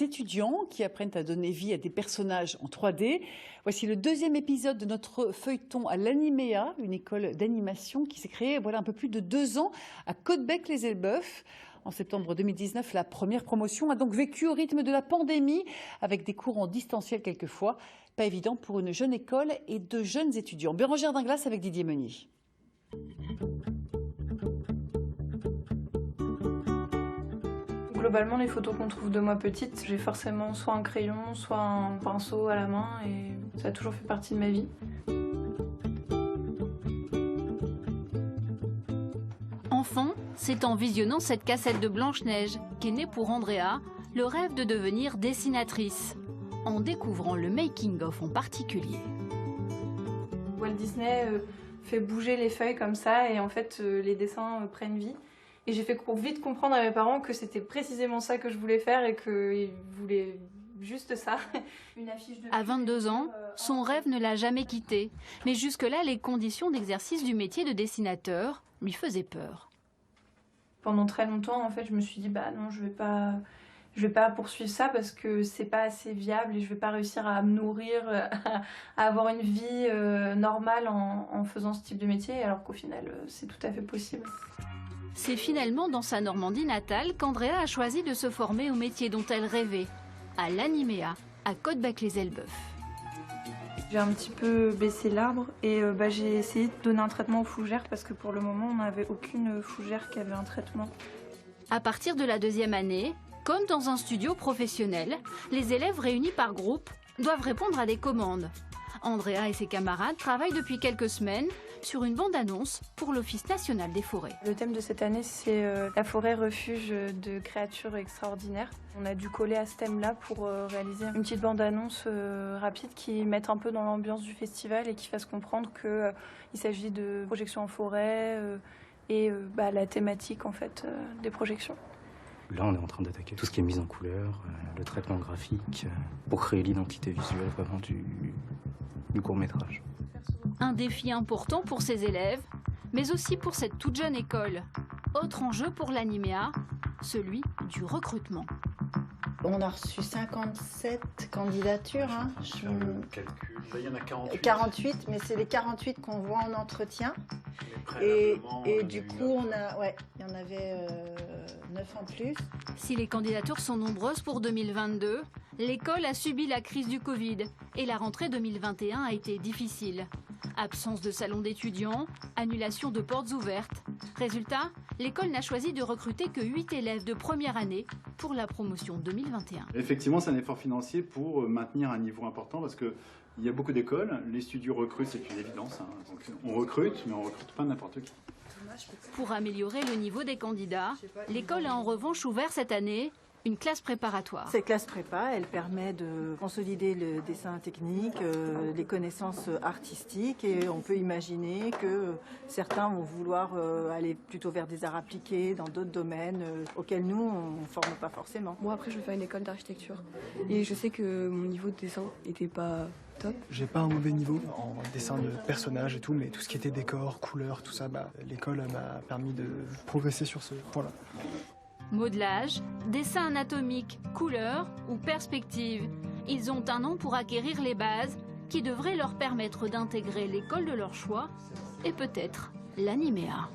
étudiants qui apprennent à donner vie à des personnages en 3D. Voici le deuxième épisode de notre feuilleton à l'Animéa, une école d'animation qui s'est créée voilà un peu plus de 2 ans à Caudebec-les-Elbeuf. En septembre 2019, la première promotion a donc vécu au rythme de la pandémie, avec des cours en distanciel quelquefois. Pas évident pour une jeune école et de jeunes étudiants. Bérangère Dinglas avec Didier Meunier. Globalement, les photos qu'on trouve de moi petite, j'ai forcément soit un crayon, soit un pinceau à la main et ça a toujours fait partie de ma vie. Enfant, c'est en visionnant cette cassette de Blanche-Neige qu'est né pour Andrea le rêve de devenir dessinatrice, en découvrant le making-of en particulier. Walt Disney fait bouger les feuilles comme ça et en fait les dessins prennent vie. Et j'ai fait vite comprendre à mes parents que c'était précisément ça que je voulais faire et qu'ils voulaient juste ça. Une affiche de... À 22 ans, son rêve ne l'a jamais quitté. Mais jusque-là, les conditions d'exercice du métier de dessinateur lui faisaient peur. Pendant très longtemps, en fait, je me suis dit, bah non, je vais pas poursuivre ça parce que c'est pas assez viable et je vais pas réussir à me nourrir, à avoir une vie normale en faisant ce type de métier, alors qu'au final, c'est tout à fait possible. C'est finalement dans sa Normandie natale qu'Andrea a choisi de se former au métier dont elle rêvait, à l'Animéa, à Caudebec-les-Elbeuf. J'ai un petit peu baissé l'arbre et j'ai essayé de donner un traitement aux fougères parce que pour le moment, on n'avait aucune fougère qui avait un traitement. À partir de la 2e année, comme dans un studio professionnel, les élèves réunis par groupe doivent répondre à des commandes. Andrea et ses camarades travaillent depuis quelques semaines sur une bande-annonce pour l'Office national des forêts. Le thème de cette année, c'est la forêt refuge de créatures extraordinaires. On a dû coller à ce thème-là pour réaliser une petite bande-annonce rapide qui mette un peu dans l'ambiance du festival et qui fasse comprendre qu'il s'agit de projections en forêt et la thématique en fait, des projections. Là, on est en train d'attaquer tout ce qui est mise en couleur, le traitement graphique, pour créer l'identité visuelle vraiment du court-métrage. Un défi important pour ses élèves, mais aussi pour cette toute jeune école. Autre enjeu pour l'Animéa, celui du recrutement. On a reçu 57 candidatures. Hein. Je vais faire le calcul. Là, il y en a 48. 48, mais c'est les 48 qu'on voit en entretien. Et du coup, il y en avait 9 en plus. Si les candidatures sont nombreuses pour 2022, l'école a subi la crise du Covid et la rentrée 2021 a été difficile. Absence de salon d'étudiants, annulation de portes ouvertes. Résultat, l'école n'a choisi de recruter que 8 élèves de première année pour la promotion 2021. Effectivement, c'est un effort financier pour maintenir un niveau important parce qu'il y a beaucoup d'écoles. Les studios recrutent, c'est une évidence. Hein. Donc, on recrute, mais on ne recrute pas n'importe qui. Pour améliorer le niveau des candidats, l'école a en revanche ouvert cette année une classe préparatoire. Cette classe prépa, elle permet de consolider le dessin technique, les connaissances artistiques et on peut imaginer que certains vont vouloir aller plutôt vers des arts appliqués dans d'autres domaines auxquels nous, on ne forme pas forcément. Moi après je vais faire une école d'architecture et je sais que mon niveau de dessin n'était pas top. J'ai pas un mauvais niveau en dessin de personnages et tout, mais tout ce qui était décor, couleurs, tout ça, l'école m'a permis de progresser sur ce point-là. Modelage, dessin anatomique, couleur ou perspective. Ils ont un an pour acquérir les bases qui devraient leur permettre d'intégrer l'école de leur choix et peut-être l'Animéa.